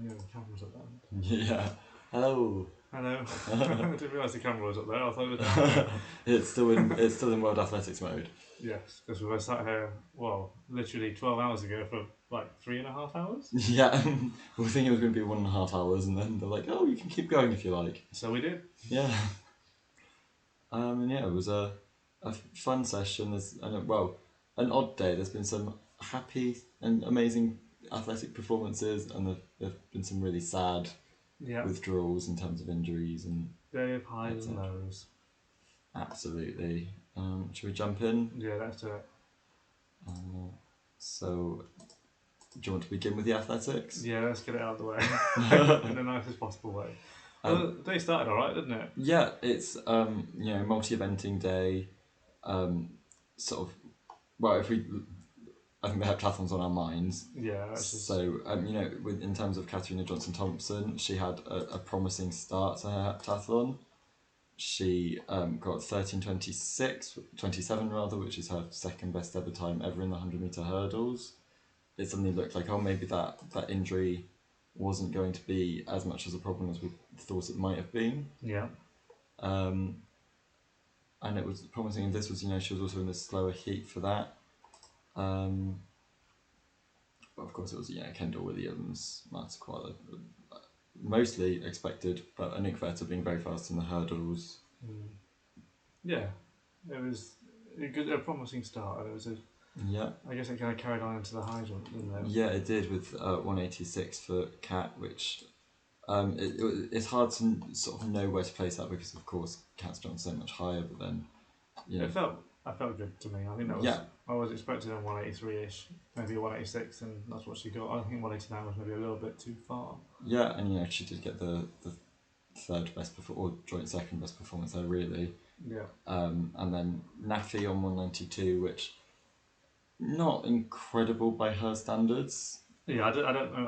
Yeah, the camera was up there. Yeah. Hello. Hello. I didn't realise the camera was up there. I thought it was down there. It's still in World Athletics mode. Yes, because we were sat here, literally 12 hours ago for like 3.5 hours. Yeah. We were thinking it was going to be 1.5 hours, and then they're like, "Oh, you can keep going if you like." So we did. Yeah. And yeah, it was a fun session. An odd day. There's been some happy and amazing athletic performances, and there've been some really sad withdrawals in terms of injuries and day of highs and lows. Absolutely. Should we jump in? Yeah, let's do it. So, do you want to begin with the athletics? Yeah, let's get it out of the way in the nicest possible way. The day started all right, didn't it? Yeah, it's multi-eventing day. I think the heptathlon's on our minds. Yeah. So in terms of Katarina Johnson-Thompson, she had a promising start to her heptathlon. She got 13:27 rather, which is her second best ever time ever in the 100-meter hurdles. It suddenly looked like, maybe that injury wasn't going to be as much as a problem as we thought it might have been. Yeah. And it was promising, and this was, she was also in the slower heat for that. But of course it was, Kendall Williams, Marta Koala, mostly expected, but Anik Vetter being very fast in the hurdles. Yeah, it was a promising start. It was I guess it kind of carried on into the high jump, didn't it? Yeah, it did with 186 for Kat, which it's hard to sort of know where to place that because of course Kat's jumped so much higher, but then it felt good to me. I think that was I was expecting a 183-ish, maybe a 186, and that's what she got. I think 189 was maybe a little bit too far. Yeah, and she did get the third best or joint second best performance there, really. Yeah. And then Nafi on 192, which not incredible by her standards. Yeah, I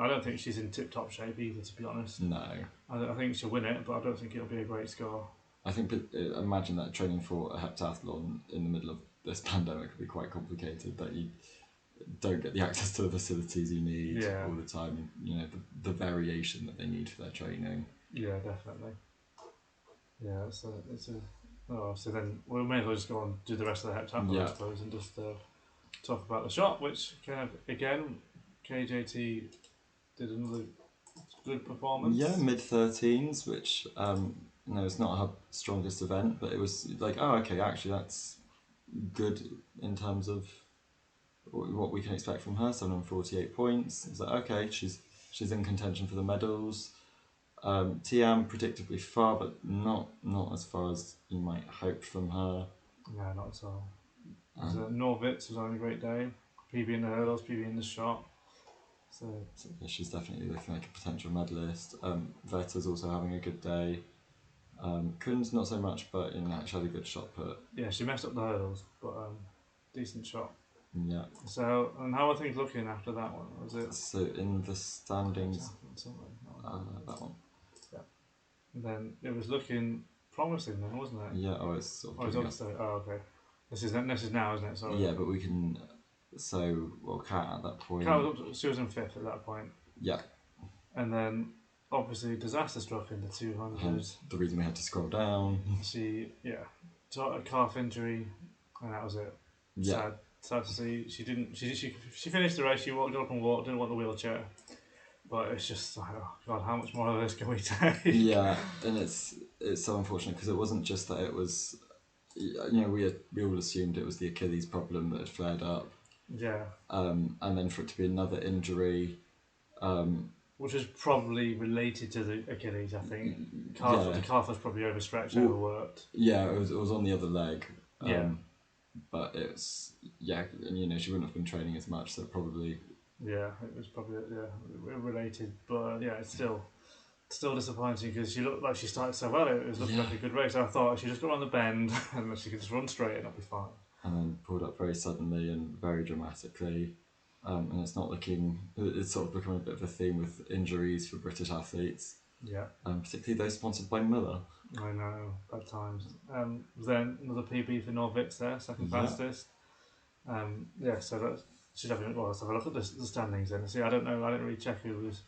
don't think she's in tip-top shape either, to be honest. No. I think she'll win it, but I don't think it'll be a great score. I think imagine that training for a heptathlon in the middle of this pandemic would be quite complicated. That you don't get the access to the facilities you need all the time, and the variation that they need for their training. Yeah, definitely. Yeah, so then we may as well just go on and do the rest of the heptathlon, I suppose, and just talk about the shot, which kind of again KJT did another good performance. Yeah, mid-13s, which it's not her strongest event, but it was like, actually that's good in terms of what we can expect from her. 748 points. It's like, okay, she's in contention for the medals. Tiam predictably far, but not as far as you might hope from her. No, not at all. Norwitz was having a great day. PB in the hurdles, PB in the shot. So yeah, she's definitely looking like a potential medalist. Vetter's also having a good day. Kunz not so much, but she had a good shot put. Yeah, she messed up the hurdles, but decent shot. Yeah. So, and how are things looking after that one? Was it? So in the standings, that one. Yeah. And then it was looking promising then, wasn't it? Yeah. Oh, it's sort of. Okay. This is now, isn't it? Sorry. Yeah, but we can. So, Kat at that point. Kat was she was in 5th at that point. Yeah. And then, obviously, disaster struck in the 200s. The reason we had to scroll down. She got a calf injury, and that was it. Yeah. Sad to see. She didn't. She finished the race. She walked up and walked. Didn't want the wheelchair. But it's just like, oh God, how much more of this can we take? Yeah, and it's so unfortunate because it wasn't just that it was, we all assumed it was the Achilles problem that had flared up. Yeah. And then for it to be another injury. Which was probably related to the Achilles, I think. The calf was probably overstretched, overworked. Yeah, it was on the other leg. But it's and she wouldn't have been training as much, so probably. Yeah, it was probably related, but it's still disappointing because she looked like she started so well. It was looking like a good race. I thought she just got on the bend and she could just run straight and that'd be fine. And then pulled up very suddenly and very dramatically, and it's not looking. It's sort of become a bit of a theme with injuries for British athletes. Yeah. Particularly those sponsored by Miller. I know, bad times. Then another PB for Norwitz there, second fastest. So that should have been. Well, let's have a look at the standings then. See, I don't know. I didn't really check who was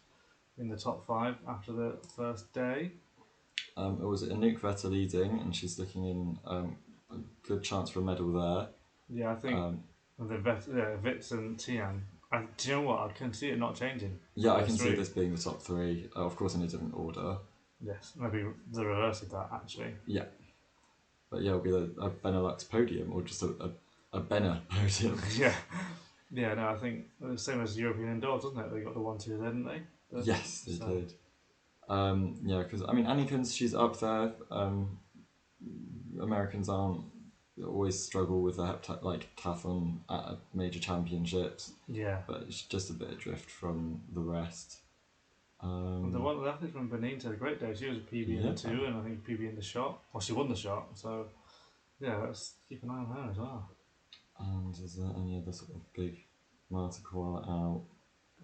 in the top 5 after the first day. It was Anouk Vetter leading, and she's looking in a good chance for a medal there. Yeah, I think the Vitz and Tian. Do you know what? I can see it not changing. Yeah, I can see this being the top 3, of course in a different order. Yes, maybe the reverse of that actually. Yeah. But yeah, it'll be a Benelux podium, or just a Benner podium. Yeah, no, I think the same as European indoors, wasn't it? They got the 1-2 there, didn't they? Yes, they did. Yeah, because I mean, Annikins, she's up there. Americans always struggle with the decathlon at major championships. Yeah. But it's just a bit adrift from the rest. The athlete from Benin had a great day. She was a PB in the 2 and I think PB in the shot. Well, she won the shot, so yeah, let's keep an eye on her as well. And is there any other sort of big Marta Koala out?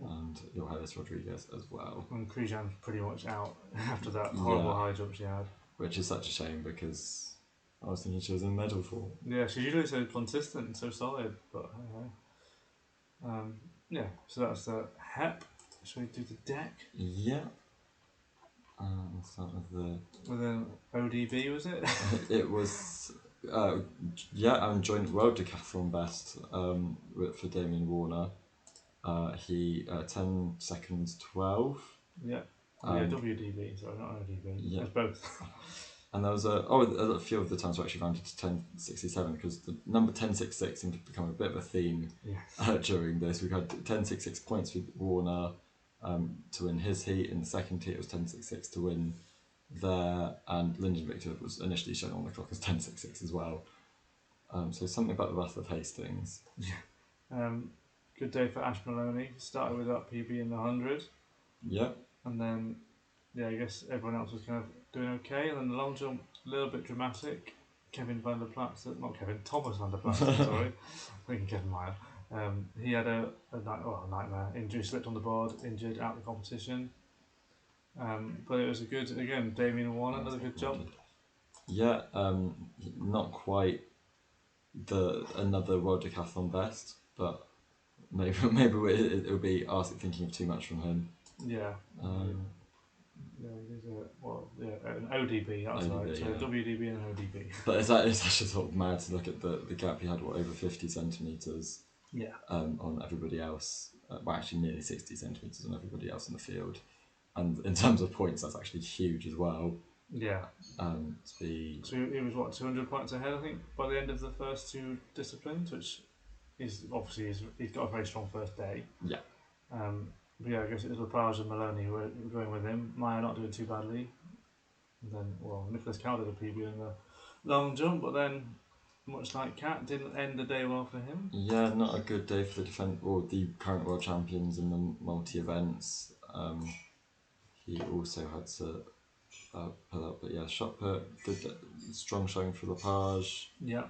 And Johannes Rodriguez as well. And Krijan's pretty much out after that horrible high jump she had. Which is such a shame because I was thinking she was in medal form. Yeah, she's usually so consistent and so solid, but yeah, so that's the HEP. Shall we do the deck? Yeah. We'll start with an ODB, was it? It was, joint world decathlon best for Damien Warner. He 10 seconds 12. Yeah. WDB, sorry, not ODB. Yeah. It's both. And there was a few of the times were actually rounded to 10.67 because the number 10.66 seemed to become a bit of a theme during this. We had 10.66 points for Warner to win his heat. In the second heat, it was 10.66 to win there, and Lyndon Victor was initially shown on the clock as 10.66 as well. So something about the Battle of Hastings. Yeah. Good day for Ash Maloney. Started with that PB in the 100. Yeah. And then, I guess everyone else was kind of doing okay. And then the long jump, a little bit dramatic. Thomas van der Platz, sorry. Thinking Kevin Meyer. He had a nightmare. Injury, slipped on the board, injured out the competition. But it was a good, again, Damien Warner, another good jump. Yeah, not quite another World Decathlon best, but maybe it'll be thinking of too much from him. Yeah. An ODB, that's ODB, right. So WDB and ODB. But it's actually sort of mad to look at the gap he had, over 50 centimetres on everybody else. Well, actually nearly 60 centimetres on everybody else in the field. And in terms of points, that's actually huge as well. Yeah. So he was 200 points ahead, I think, by the end of the first 2 disciplines, which is obviously he's got a very strong first day. Yeah. But yeah, I guess it was Lepage and Maloney who were going with him. Maya not doing too badly. And then, Nicholas Cow did a PB in the long jump, but then, much like Cat, didn't end the day well for him. Yeah, not a good day for the current world champions in the multi-events. He also had to pull up, but shot put, good, strong showing for Lepage. Yeah.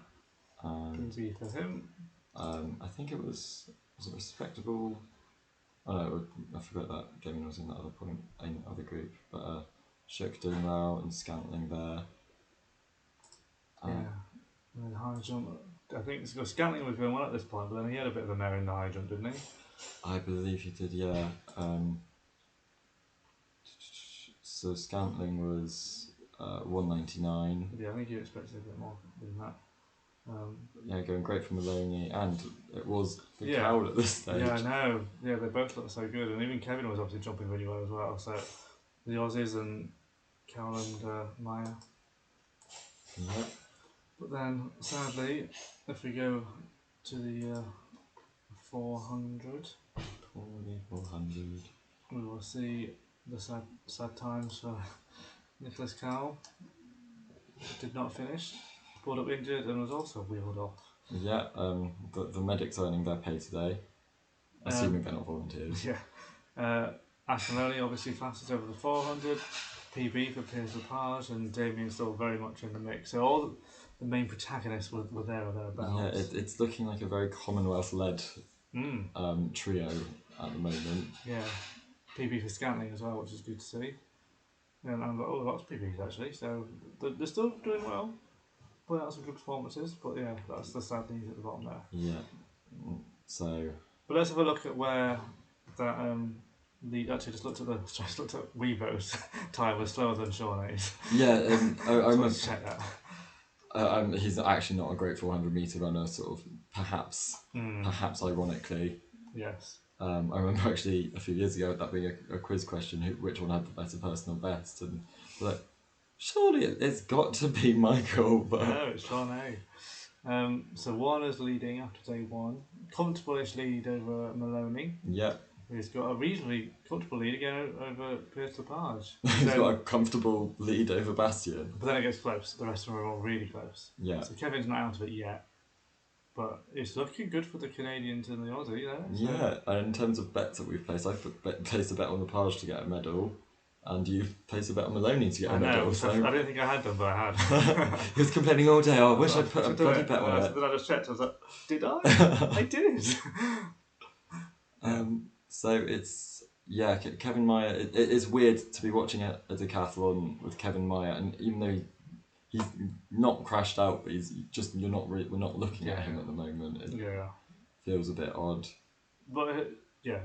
PB for him. I think it was it respectable. Oh no, I forgot that Damien was in that other group, but Shook doing well and Scantling there. And then high jump, I think Scantling was going well at this point, but then he had a bit of a mare in the high jump, didn't he? I believe he did, yeah. So Scantling was 199. Yeah, I think you expected a bit more than that. Going great for Maloney, and it was the crowd at this stage. Yeah, I know. Yeah, they both looked so good, and even Kevin was obviously jumping really well as well. So the Aussies and Cal and Maya. Yeah. But then, sadly, if we go to the 400, we will see the sad times for Nicholas Cowell. Did not finish, pulled up injured, and was also wheeled off. Yeah, the medics earning their pay today, assuming they're not volunteers. Yeah. Ash Maloney obviously fastest over the 400, PB for Piers Lepage, and Damien still very much in the mix. So all the main protagonists were there or thereabouts. Yeah, it's looking like a very Commonwealth-led trio at the moment. Yeah, PB for Scantling as well, which is good to see. And I'm like, lots of PBs actually, so they're still doing well. Putting out some good performances, but yeah, that's the sad news at the bottom there. Yeah. So. But let's have a look at where that lead. Actually, just looked at Weibo's time was slower than Shaunae's. Yeah, I remember. Check that. He's actually not a great 400 meter runner. Sort of perhaps ironically. Yes. I remember actually a few years ago that being a quiz question, which one had the better personal best, and like, surely it's got to be Michael, but no, it's Shaunae. So Warner's leading after day one. Comfortable-ish lead over Maloney. Yeah. Who's got a reasonably comfortable lead again over Pierce Lepage. He's got a comfortable lead over Bastian. But then it gets close. The rest of them are all really close. Yeah. So Kevin's not out of it yet. But it's looking good for the Canadians and the Aussie there. So. Yeah, and in terms of bets that we've placed, I've placed a bet on Lepage to get a medal, and you've placed a bet on Maloney to get a medal. So I didn't think I had them, but I had. He was complaining all day, I wish I'd put a bloody bet on it. Then I just checked, I was like, did I? I did. So it's, Kevin Meyer, it is weird to be watching a decathlon with Kevin Meyer, and even though he's not crashed out, but he's just, we're not looking at him at the moment. It feels a bit odd. But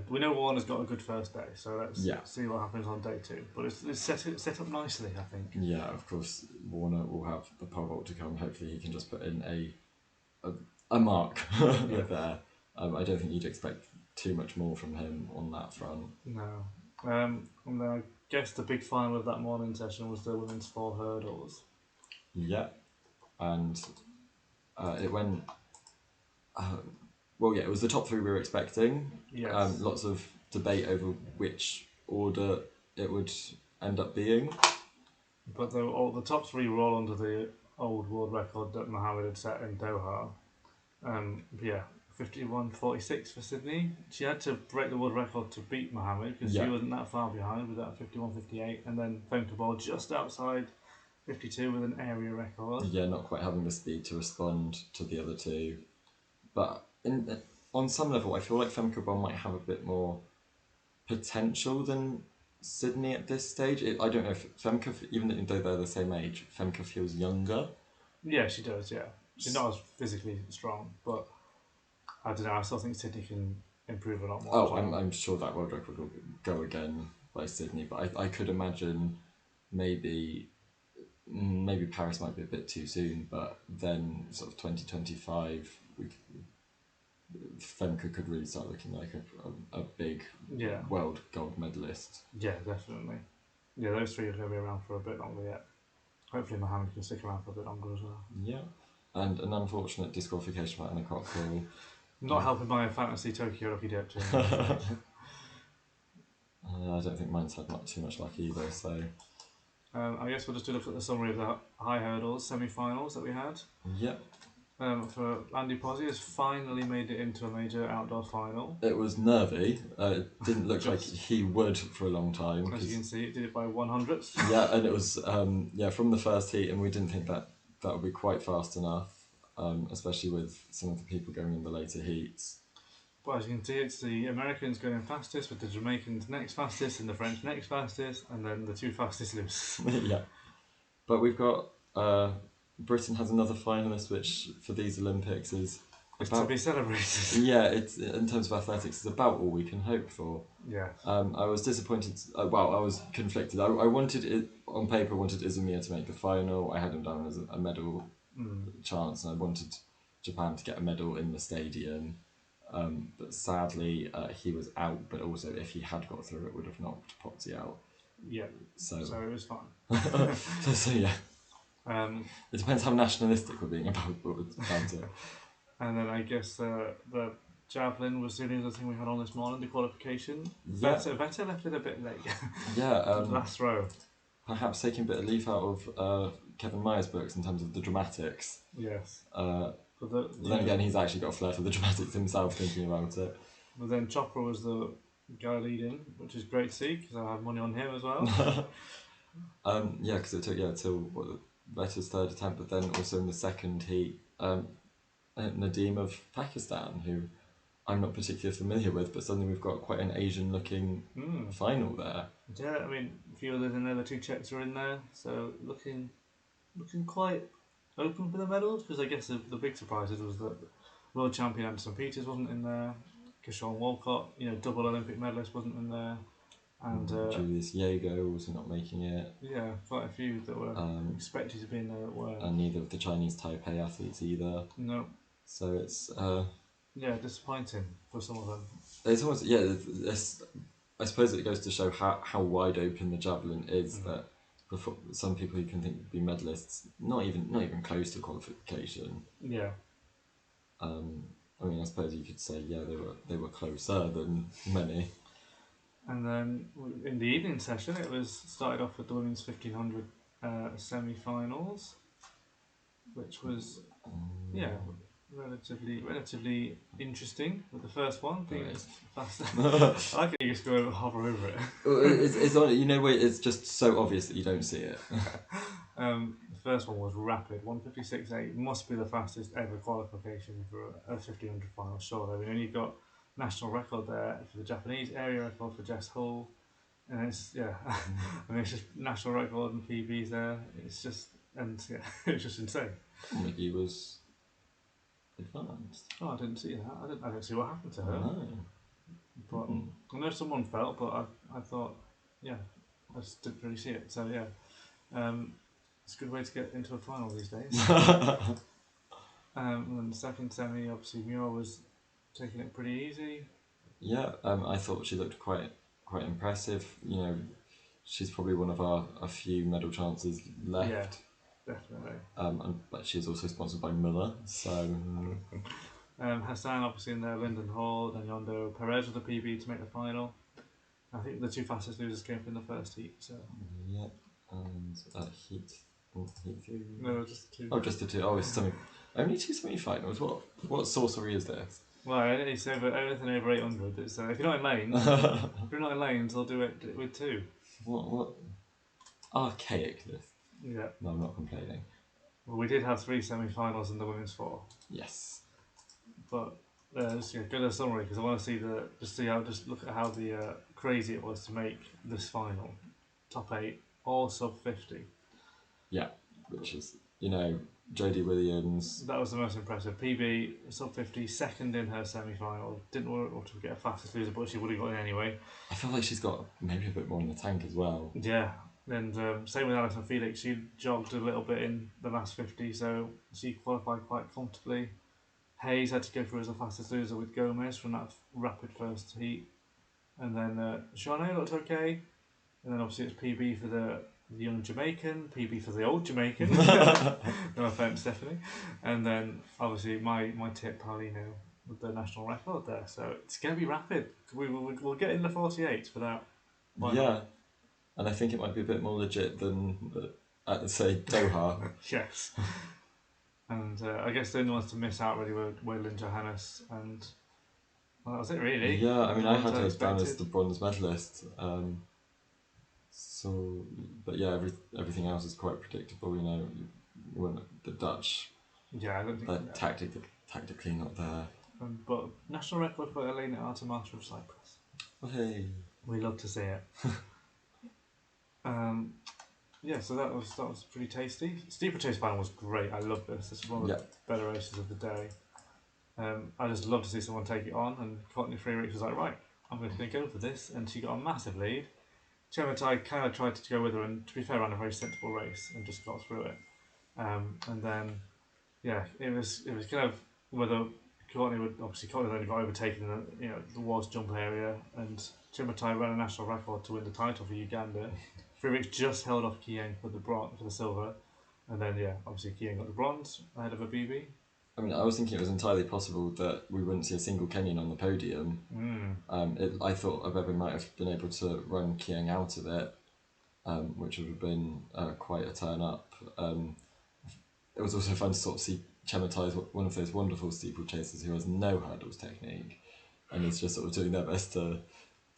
we know Warner's got a good first day, so let's see what happens on day two. But it's set up nicely, I think. Yeah, of course, Warner will have the pole vault to come. Hopefully he can just put in a mark there. I don't think you'd expect too much more from him on that front. No. And then I guess the big final of that morning session was the women's 4 hurdles. Yeah, and it went. It was the top 3 we were expecting. Yes. Lots of debate over which order it would end up being. But the top 3 were all under the old world record that Mohammed had set in Doha. 51.46 for Sydney. She had to break the world record to beat Mohammed because she wasn't that far behind with that 51.58, and then Femke Bol just outside 52 with an area record. Yeah, not quite having the speed to respond to the other two. But on some level, I feel like Femke Bol might have a bit more potential than Sydney at this stage. I don't know if Femke, even though they're the same age, Femke feels younger. Yeah, she does, yeah. She's not as physically strong, but I don't know, I still think Sydney can improve a lot more. Oh, I'm sure that world record will go again by Sydney, but I could imagine maybe Paris might be a bit too soon, but then sort of 2025, Femke could really start looking like a big world gold medalist. Yeah, definitely. Yeah, those 3 are going to be around for a bit longer yet. Hopefully Mohammed can stick around for a bit longer as well. Yeah, and an unfortunate disqualification for Anna Cockrell. Not helping my fantasy Tokyo Lucky Dip team. I don't think mine's had too much luck either, so... I guess we'll just look at the summary of the high hurdles semi-finals that we had. Yep. For Andy Pozzi has finally made it into a major outdoor final. It was nervy. It didn't look like he would for a long time. As you can see, it did it by 100ths. Yeah, and it was from the first heat, and we didn't think that would be quite fast enough, especially with some of the people going in the later heats. But as you can see, it's the Americans going fastest, with the Jamaicans next fastest, and the French next fastest, and then the 2 fastest lose. Yeah. But we've got... Britain has another finalist, which for these Olympics is to be celebrated. Yeah, it's in terms of athletics, it's about all we can hope for. Yeah. I was disappointed. I was conflicted. I wanted it on paper. I wanted Izumia to make the final. I had him down as a medal chance, and I wanted Japan to get a medal in the stadium. But sadly, he was out. But also, if he had got through, it would have knocked Pozzi out. Yeah. So it was fine. so yeah. It depends how nationalistic we're being about it. And then I guess the javelin was the only other thing we had on this morning, the qualification. Yeah. Vettel left it a bit late. Yeah. Last row. Perhaps taking a bit of leaf out of Kevin Meyer's books in terms of the dramatics. Yes. But then again, he's actually got a flair for the dramatics himself, thinking about it. But then Chopra was the guy leading, which is great to see, because I had money on him as well. Because it took till Vettel's third attempt, but then also in the second heat, Nadeem of Pakistan, who I'm not particularly familiar with, but suddenly we've got quite an Asian-looking final there. Yeah, I mean, a few others in there, the 2 Czechs are in there, so looking quite open for the medals, because I guess the big surprises was that world champion Anderson Peters wasn't in there, Kishon Walcott, double Olympic medalist, wasn't in there. And Julius Jaego also not making it. Yeah, quite a few that were expected to be in there that were. And neither of the Chinese Taipei athletes either. No. So it's disappointing for some of them. It's almost I suppose it goes to show how wide open the javelin is that before some people who can think would be medalists, not even close to qualification. Yeah. I mean, I suppose you could say they were closer than many. And then in the evening session, it was started off with the women's 1500 semi-finals, which was relatively interesting. With the first one being faster, I like it. You just go hover over it. It's on. It's just so obvious that you don't see it. The first one was rapid, 1:56.8. Must be the fastest ever qualification for a 1500 final. Sure, I mean, you've got national record there for the Japanese, area record for Jess Hull, and it's I mean, it's just national record and PBs there. It's just it's just insane. Mickey was advanced. Oh, I didn't see that. I didn't see what happened to her. No. But I know someone felt, but I thought, I just didn't really see it. So it's a good way to get into a final these days. And the second semi, obviously, Muir was taking it pretty easy. Yeah, I thought she looked quite impressive. She's probably one of our few medal chances left. Yeah, definitely. But she's also sponsored by Miller, so. Hassan obviously in there, Lyndon Hall, then Yondo Perez with the PB to make the final. I think the two fastest losers came from the first heat. So. Yeah, and heat 3. No, just the two. Oh, just the two. Oh, it's only 2 semi-finals. What sorcery is this? Well, it's anything over 800. It's if you're not in lanes, they'll do it with 2. What archaicness? Yeah. No, I'm not complaining. Well, we did have 3 semi-finals in the women's 4. Yes. But just go to the summary because I want to see look at how crazy it was to make this final, top 8, all sub 50. Yeah, which is Jodie Williams. That was the most impressive. PB sub 50, second in her semi-final. Didn't want to get a fastest loser, but she would have got in anyway. I feel like she's got maybe a bit more in the tank as well. Yeah. And same with Alison Felix, she jogged a little bit in the last 50, so she qualified quite comfortably. Hayes had to go through as the fastest loser with Gomez from that rapid first heat. And then Shawnee looked okay. And then obviously it's PB for the young Jamaican, PB for the old Jamaican. No offence, Stephanie. And then obviously my tip, Paulino, with the national record there. So it's going to be rapid. We'll get in the 48s for that. Why not? And I think it might be a bit more legit than, say, Doha. Yes. And I guess the only ones to miss out really were Lynn Johannes, and that was it really. Yeah, I mean, I had her down as the bronze medalist. But yeah, everything else is quite predictable. When the Dutch. Yeah, I don't think tactically not there. But national record for Elena Artemata of Cyprus. Well, hey, we love to see it. So that was pretty tasty. Steeplechase final was great. I love this. This is one of the better races of the day. I just love to see someone take it on. And Courtney Freerich was like, right, I'm going to go for this, and she got a massive lead. Chematai kind of tried to go with her, and to be fair, ran a very sensible race and just got through it. And then, it was kind of whether Courtney only got overtaken in the Wars jump area, and Chematai ran a national record to win the title for Uganda. Freerich just held off Kieng for the silver, and then obviously Kieng got the bronze ahead of a BB. I mean, I was thinking it was entirely possible that we wouldn't see a single Kenyan on the podium. I thought Abebe might have been able to run Kieng out of it, which would have been quite a turn up. It was also fun to sort of see Chematai as one of those wonderful steeplechasers who has no hurdles technique, and is just sort of doing their best to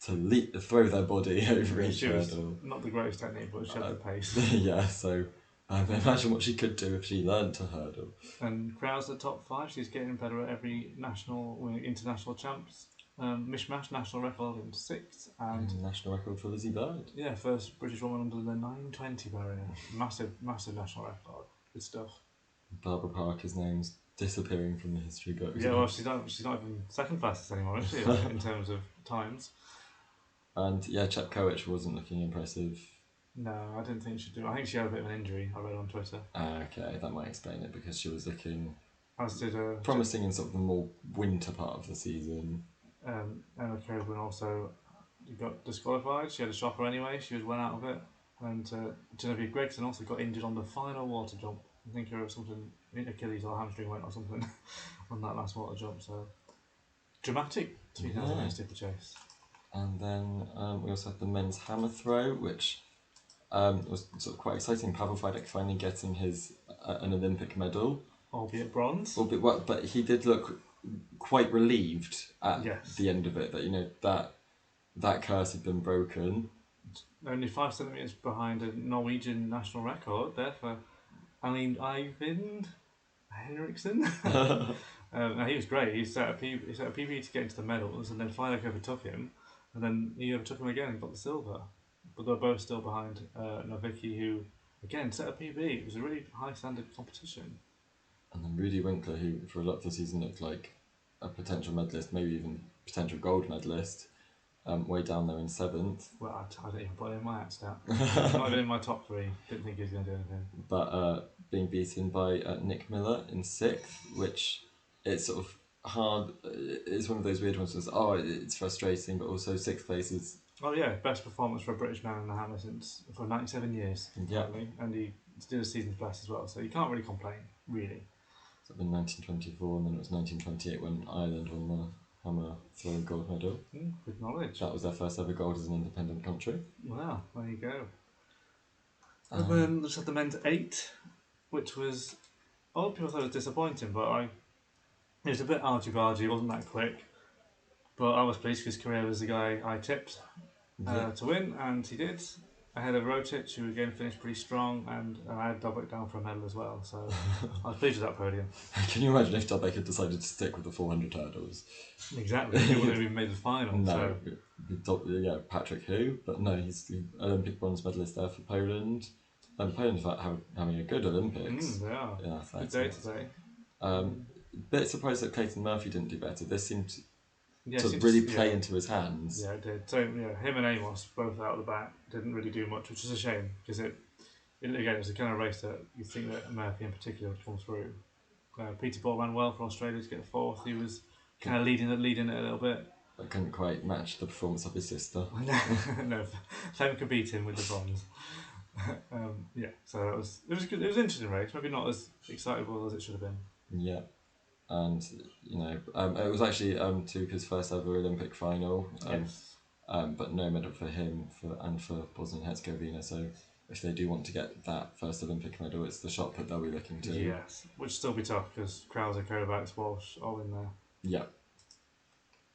throw their body over each hurdle. Not the greatest technique, but she had the pace. Yeah, so imagine what she could do if she learned to hurdle. And Krau's at top 5. She's getting better at every international champs. Mishmash national record in 6th, and national record for Lizzie Bird. Yeah, first British woman under the 920 barrier. Massive national record. Good stuff. Barbara Parker's name's disappearing from the history books. Yeah, well, she's not even second fastest anymore, is she? In terms of times. And yeah, Chepkoech wasn't looking impressive. No, I didn't think she did. I think she had a bit of an injury, I read on Twitter. Okay, that might explain it, because she was looking As did promising in sort of the more winter part of the season. Emma Coburn also got disqualified. She had a shocker anyway. She was well out of it. And Genevieve Gregson also got injured on the final water jump. I think her something, Achilles or hamstring went or something on that last water jump. So dramatic 2008 steeplechase. And then we also had the men's hammer throw, which was sort of quite exciting. Pavel Fidek finally getting his an Olympic medal, albeit bronze. But he did look quite relieved at the end of it, that that curse had been broken. Only 5 centimetres behind a Norwegian national record there for Eivind Henriksen. He was great. He set a PB to get into the medals, and then Fidek overtook him, and then he overtook him again and got the silver. But they're both still behind Nowicki, who again set a PB. It was a really high standard competition. And then Rudy Winkler, who for a lot of the season looked like a potential medalist, maybe even potential gold medalist, way down there in 7th. Well, I didn't even put it in my hat stat. Not even in my top 3. Didn't think he was going to do anything. But being beaten by Nick Miller in 6th, which it's sort of hard. It's one of those weird ones. It's frustrating, but also 6th place is. Oh yeah, best performance for a British man in the hammer for 97 years. Apparently. And he did a season's best as well, so you can't really complain, really. So in 1924, and then it was 1928 when Ireland won the hammer throwing gold medal. Good knowledge. That was their first ever gold as an independent country. Wow, there you go. And then let's have the men's 8, which was, a lot of people thought it was disappointing, but it was a bit argy-bargy, it wasn't that quick. But I was pleased because Correa was the guy I tipped to win, and he did. Ahead of Rotich, who again finished pretty strong, and I had Dobrik down for a medal as well, so I was pleased with that podium. Can you imagine if Dobrik had decided to stick with the 400 hurdles? Exactly, he wouldn't have even made the final. No, so. Patrick who? But no, he's the Olympic bronze medalist there for Poland. And Poland's having a good Olympics. They are. Yeah, good day today. Bit surprised that Clayton Murphy didn't do better. This seemed to seems really play into his hands. Yeah, it did. So him and Amos both out of the back didn't really do much, which is a shame because it was the kind of race that you think that Murphy in particular would come through. Peter Ball ran well for Australia to get 4th. He was kind of leading it a little bit. But couldn't quite match the performance of his sister. No, Fem could beat him with the bronze. So it was good. It was an interesting race. Maybe not as excitable as it should have been. Yeah. And it was actually Tuka's first ever Olympic final, but no medal for him and for Bosnia and Herzegovina. So if they do want to get that first Olympic medal, it's the shot put they'll be looking to. Yes, which still be tough because Krauser, Kovacs, Walsh all in there. Yeah.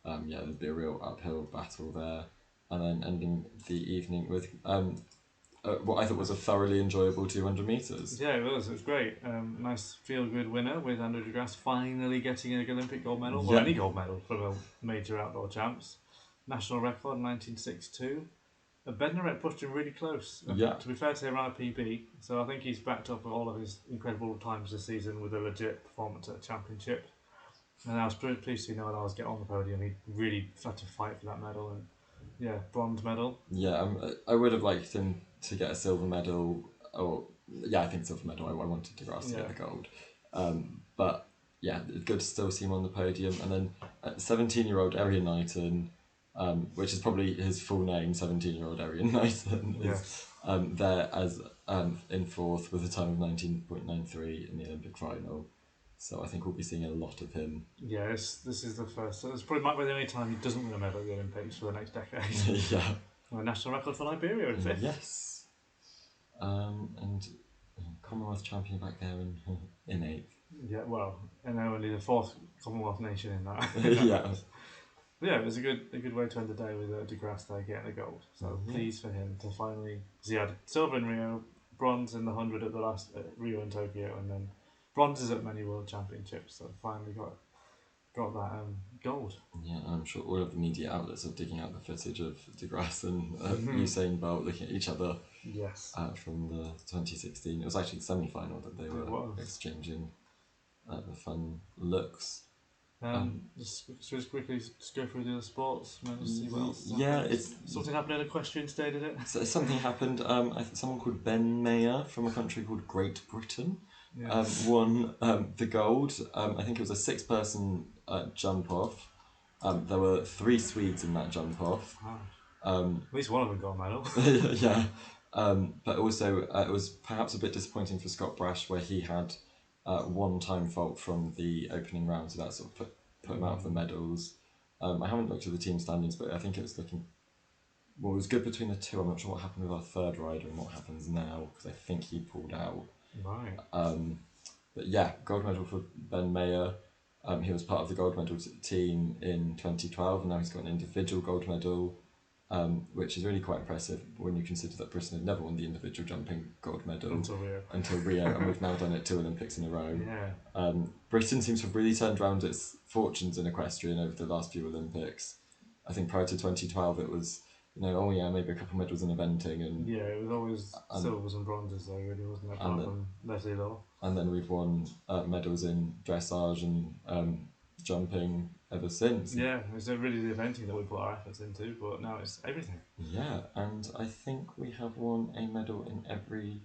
There'd be a real uphill battle there, and then ending the evening with what I thought was a thoroughly enjoyable 200 metres. Yeah, it was. It was great. Nice feel-good winner with Andrew de Grasse finally getting an Olympic gold medal, or any gold medal for the major outdoor champs. National record 1962. Bednarek pushed him really close. To be fair to him, ran a PB, so I think he's backed up all of his incredible times this season with a legit performance at a championship. And I was pleased to see Noah Lyles get on the podium. He really had to fight for that medal, and bronze medal. Yeah, I would have liked him to get a silver medal, I think silver medal. I wanted de Grasse to get the gold, but good to still see him on the podium. And then 17-year-old Darian Knightson, which is probably his full name, 17-year-old Darian Knightson, is there as in 4th with a time of 19.93 in the Olympic final. So I think we'll be seeing a lot of him. Yeah, this is the first. So this probably might be the only time he doesn't win a medal at the Olympics for the next decade. Yeah. A national record for Liberia in 5th. Yes. And Commonwealth champion back there in 8th. Yeah, well, and now only the 4th Commonwealth nation in that. It was a good way to end the day with de Grasse there getting a gold. So pleased for him to finally. Because he had silver in Rio, bronze in the 100 at the last Rio and Tokyo, and then bronzes at many World Championships. So finally got that gold. Yeah, I'm sure all of the media outlets are digging out the footage of de Grasse and Usain Bolt looking at each other. Yes. From the 2016. It was actually the semi-final that they were exchanging the fun looks. Just quickly just go through the other sports, and just see what else. It's something happened in equestrian today, did it? Something happened. I think someone called Ben Mayer from a country called Great Britain won the gold. I think it was a 6-person jump off. There were 3 Swedes in that jump off. At least one of them got a medal. Yeah. But also, it was perhaps a bit disappointing for Scott Brash, where he had one time fault from the opening round, so that sort of put him out of the medals. I haven't looked at the team standings, but I think it was looking... Well, it was good between the two. I'm not sure what happened with our third rider and what happens now, because I think he pulled out. Right. But yeah, gold medal for Ben Mayer. He was part of the gold medal team in 2012, and now he's got an individual gold medal, which is really quite impressive when you consider that Britain had never won the individual jumping gold medal until Rio, and we've now done it 2 Olympics in a row. Yeah. Britain seems to have really turned around its fortunes in equestrian over the last few Olympics. I think prior to 2012 it was, maybe a couple of medals in eventing, and it was always silvers and bronzes though, really, wasn't it? Apart from Leslie Law. And then we've won medals in dressage and jumping ever since. Yeah, it's really the eventing that we put our efforts into, but now it's everything. Yeah, and I think we have won a medal in every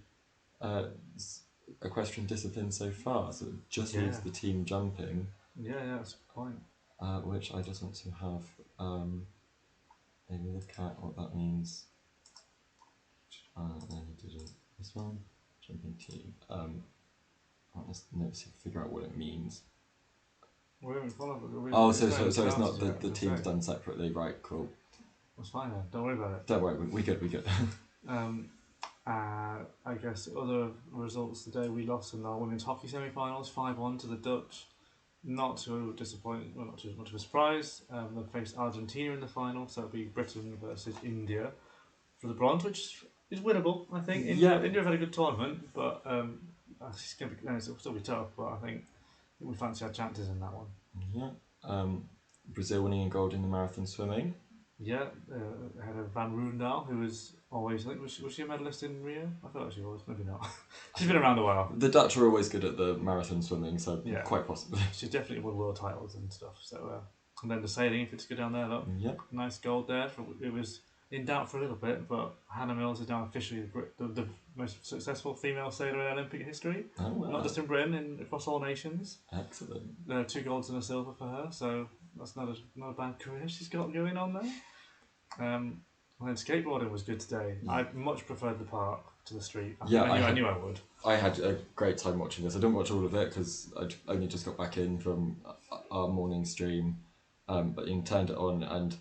equestrian discipline so far, so it just leaves the team jumping. Yeah, that's a good point. Which I just want to have a look at what that means. This one, jumping team. Let's figure out what it means. We haven't followed it. So it's not the team's done separately, right? Cool. That's fine then. Don't worry about it. Don't worry, we good. I guess other results today, we lost in our women's hockey semi-finals, 5-1 to the Dutch. Not too disappointing, not too much of a surprise. They faced Argentina in the final, so it'll be Britain versus India for the bronze, which is winnable, I think. India have had a good tournament, but it'll still be tough. But I think we fancy our chances in that one. Yeah. Brazil winning a gold in the marathon swimming. Yeah, ahead of Van Roendaal, who was always, I think, was she a medalist in Rio? I thought she was, maybe not. She's been around a while. The Dutch are always good at the marathon swimming, so quite possibly. She's definitely won world titles and stuff. So, and then the sailing, if it's good down there, look, nice gold there. It was in doubt for a little bit, but Hannah Mills is now officially the most successful female sailor in Olympic history. Oh, wow. Not just in Britain, across all nations. Excellent. There are 2 golds and a silver for her, so that's not a bad career she's got going on there. And then skateboarding was good today. I much preferred the park to the street. I knew I would. I had a great time watching this. I didn't watch all of it because I only just got back in from our morning stream, but you turned it on, and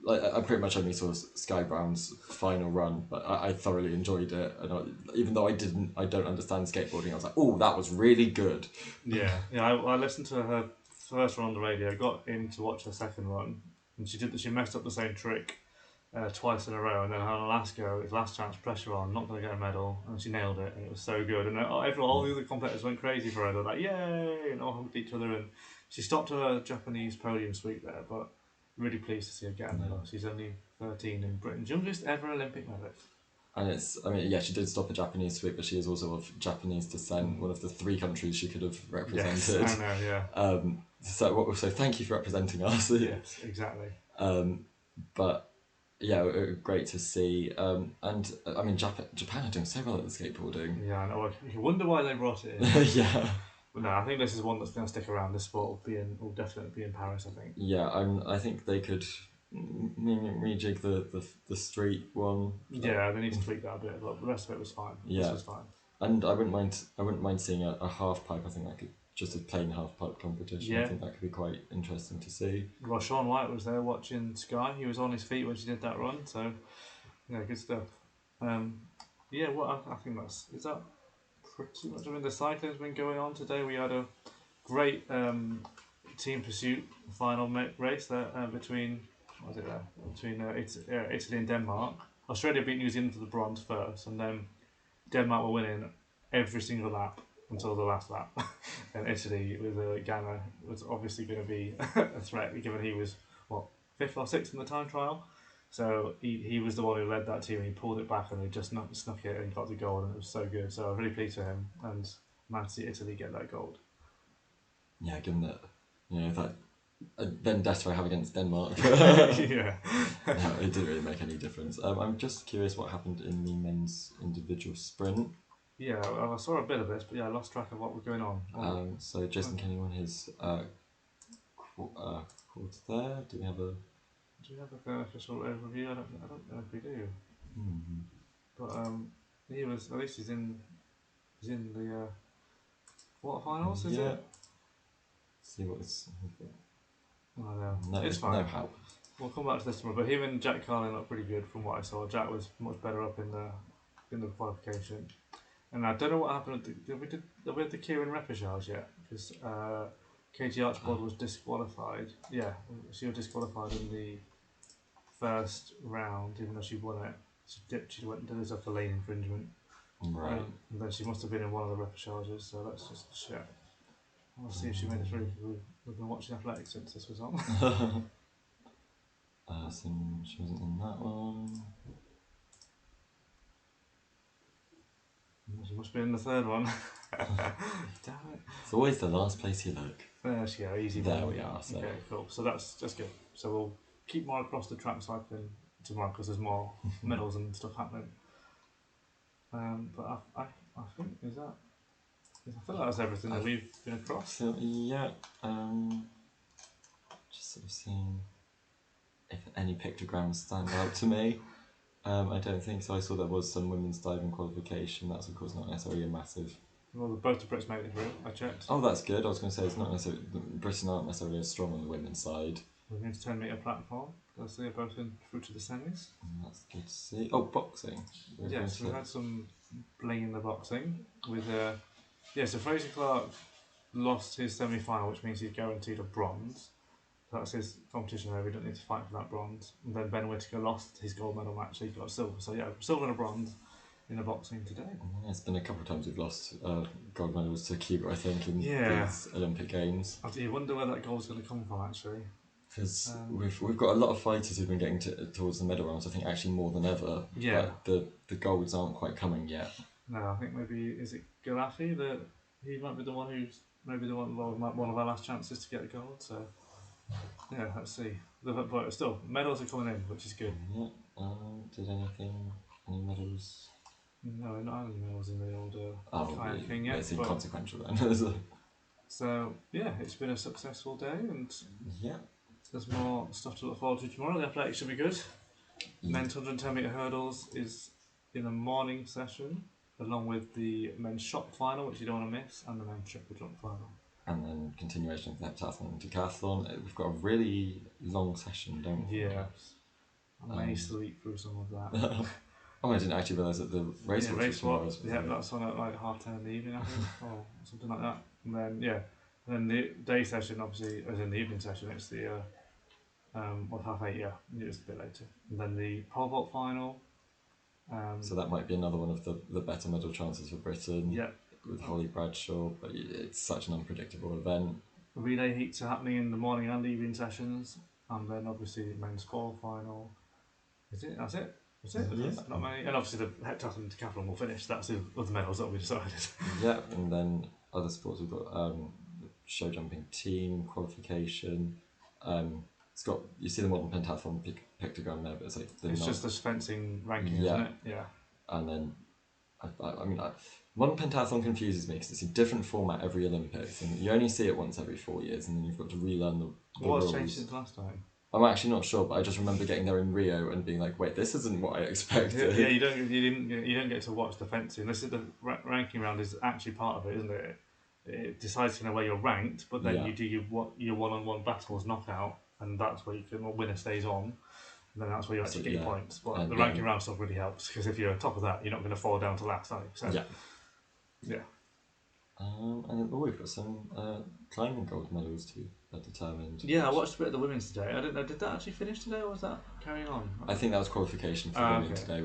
I pretty much only saw Sky Brown's final run, but I thoroughly enjoyed it. And even though I don't understand skateboarding, I was like, oh, that was really good. Yeah. I listened to her first run on the radio, got in to watch her second run, and she messed up the same trick twice in a row, and then her last go, it's last chance, pressure on, not going to get a medal, and she nailed it, and it was so good. And all the other competitors went crazy for her. They're like, yay, and all hugged each other, and she stopped her Japanese podium sweep there, but really pleased to see her get a medal. She's only 13 and Britain's youngest ever Olympic medalist. And she did stop a Japanese sweep, but she is also of Japanese descent, one of the 3 countries she could have represented. Yes, I know, yeah. So thank you for representing us. Yes, exactly. But yeah, great to see. And I mean, Japan are doing so well at the skateboarding. Yeah, I know. You wonder why they brought it in. Yeah. But no, I think this is one that's going to stick around. This sport will definitely be in Paris, I think. Yeah, I think they could rejig the street one. Yeah, they need to tweak that a bit, but the rest of it was fine. Yeah. This was fine. And I wouldn't mind seeing a half pipe. I think that could just a plain half pipe competition. I think that could be quite interesting to see. Well, Sean White was there watching Sky. He was on his feet when she did that run, so yeah, good stuff. I think is that pretty much. I mean, the cycling's been going on today. We had a great team pursuit final race there between Italy and Denmark. Australia beat New Zealand for the bronze first, and then Denmark were winning every single lap until the last lap. And Italy with Ganna was obviously going to be a threat, given he was 5th or 6th in the time trial. So he was the one who led that team, and he pulled it back, and they just snuck it and got the gold, and it was so good. So I'm really pleased for him, and nice to see Italy get that gold. Yeah, given that that vendetta I have against Denmark. Yeah. No, it didn't really make any difference. I'm just curious what happened in the men's individual sprint. Yeah, I saw a bit of this, but yeah, I lost track of what was going on. So Jason Kenny won his quarter there. Do we have a? Do we have like an official overview? I don't know if we do. Mm-hmm. But he was, at least he's in the quarterfinals, is it? See what it's. I know. No, It's fine. no help. We'll come back to this tomorrow. But him and Jack Carlin looked pretty good from what I saw. Jack was much better up in the qualification. And I don't know what happened. Did we have the Kieran repechage yet? Because Katie Archibald was disqualified. Yeah, she was disqualified in the first round, even though she won it. She dipped. She went and did this for lane infringement. Right. And then she must have been in one of the repechages. So let's just check. We'll see if she made it through. We've been watching athletics since this was on. So she wasn't in that one. She must be in the third one. Damn it. It's always the last place you look. There she go, easy. There we are. So. Okay, cool. So that's good. So we'll keep more across the track cycling tomorrow because there's more medals and stuff happening. But I think I feel like that's everything that we've been across. So yeah, just sort of seeing if any pictograms stand out to me. I don't think so. I saw there was some women's diving qualification. That's of course not necessarily a massive. Well, both the Brits made it through. I checked. Oh, that's good. I was going to say it's not necessarily Britain aren't necessarily as strong on the women's side. Women's 10-metre platform. Because they're both through to the semis. That's good to see. Oh, boxing. Yes, we had some bling in the boxing with so Fraser Clark lost his semi-final, which means he's guaranteed a bronze. That's his competition there. We don't need to fight for that bronze. And then Ben Whittaker lost his gold medal match, so he got a silver. So yeah, silver and a bronze in the boxing today. Yeah, it's been a couple of times we've lost gold medals to Cuba, I think, in these Olympic Games. You wonder where that gold's going to come from, actually. Because we've got a lot of fighters who've been getting towards the medal rounds, I think actually more than ever. Yeah. But the golds aren't quite coming yet. No, I think maybe, is it Gaddafi that he might be the one who's maybe one of our last chances to get a gold, so yeah, let's see. But still, medals are coming in, which is good. Yeah. Did any medals? No, not any medals in the old kayaking yet. It's inconsequential then. So yeah, it's been a successful day, and yeah, there's more stuff to look forward to tomorrow. The athletics should be good. Men's 110-metre hurdles is in the morning session, along with the men's shot final, which you don't want to miss, and the men's triple jump final. And then continuation of the heptathlon and decathlon. We've got a really long session, don't we? Yeah. I may sleep through some of that. Oh, I didn't actually realise that the race was. Yeah, that's on at like 10:30 in the evening, I think, or something like that. And then the day session, obviously, as in the evening session, it's the 8:30. Yeah, it's a bit later. And then the pole vault final. So that might be another one of the better medal chances for Britain. Yeah. With Holly Bradshaw, but it's such an unpredictable event. Relay heats are happening in the morning and evening sessions, and then obviously the men's score final. Is it? That's it. That's it. Yeah. Not many. And obviously the heptathlon and decathlon will finish. That's the other medals that will be decided. Yeah, and then other sports we've got show jumping team qualification. It's got, you see the modern pentathlon pictogram there, but it's like it's just this fencing ranking, yeah. Isn't it? Yeah. And then modern pentathlon confuses me because it's a different format every Olympics, and you only see it once every 4 years, and then you've got to relearn the What's rules. changed since last time? I'm actually not sure, but I just remember getting there in Rio and being like, "Wait, this isn't what I expected." Yeah, you don't get to watch the fencing. This is the ranking round is actually part of it, isn't it? It decides kind of where you're ranked, but then you do your one-on-one battles knockout, and that's where you can winner stays on. And then that's where you actually get your points. But the ranking round stuff really helps because if you're on top of that, you're not going to fall down to last, are you? So, yeah. And then we've got some climbing gold medals too determined. Yeah, I watched a bit of the women's today. I don't know, did that actually finish today or was that carrying on? I think that was qualification for women today.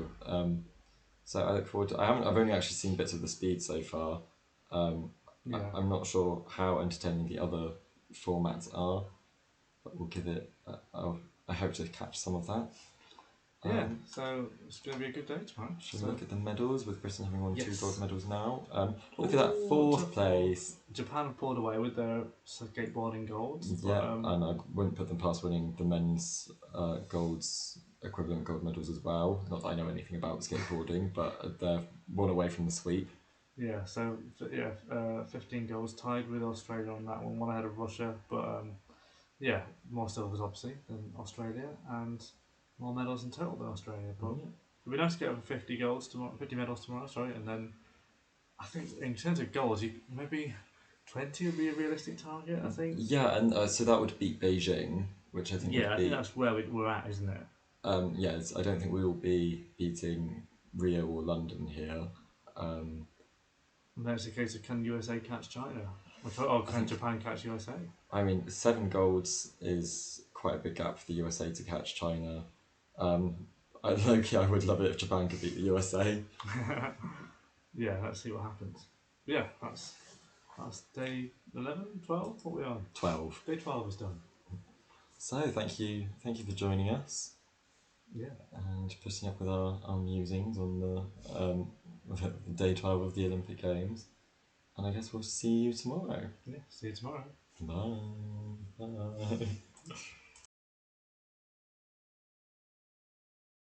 So I look forward to. I've only actually seen bits of the speed so far. I'm not sure how entertaining the other formats are, but we'll give it. I hope to catch some of that. So it's going to be a good day tomorrow. Should we look at the medals, with Britain having won 2 gold medals now? Look at that Oh, 4th place. Japan have pulled away with their skateboarding golds. Yeah, and I wouldn't put them past winning the men's golds equivalent gold medals as well. Not that I know anything about skateboarding, but they're one away from the sweep. Yeah, so 15 goals, tied with Australia on that one ahead of Russia, but more silvers obviously than Australia, and more medals in total than Australia. But it'd be nice to get over 50 goals tomorrow, 50 medals tomorrow. Sorry, and then I think in terms of goals, maybe 20 would be a realistic target. I think. Yeah, and so that would beat Beijing, which I think. Yeah, I think that's where we're at, isn't it? Yes, I don't think we will be beating Rio or London here. And then it's a case of, can USA catch China? Or can Japan catch USA? I mean, 7 golds is quite a big gap for the USA to catch China. I would love it if Japan could beat the USA. Yeah, let's see what happens. Yeah, that's day 11, 12? What are we on? 12. Day 12 is done. So thank you for joining us. Yeah. And putting up with our musings on the day 12 of the Olympic Games. And I guess we'll see you tomorrow. Yeah, see you tomorrow. Bye. Bye.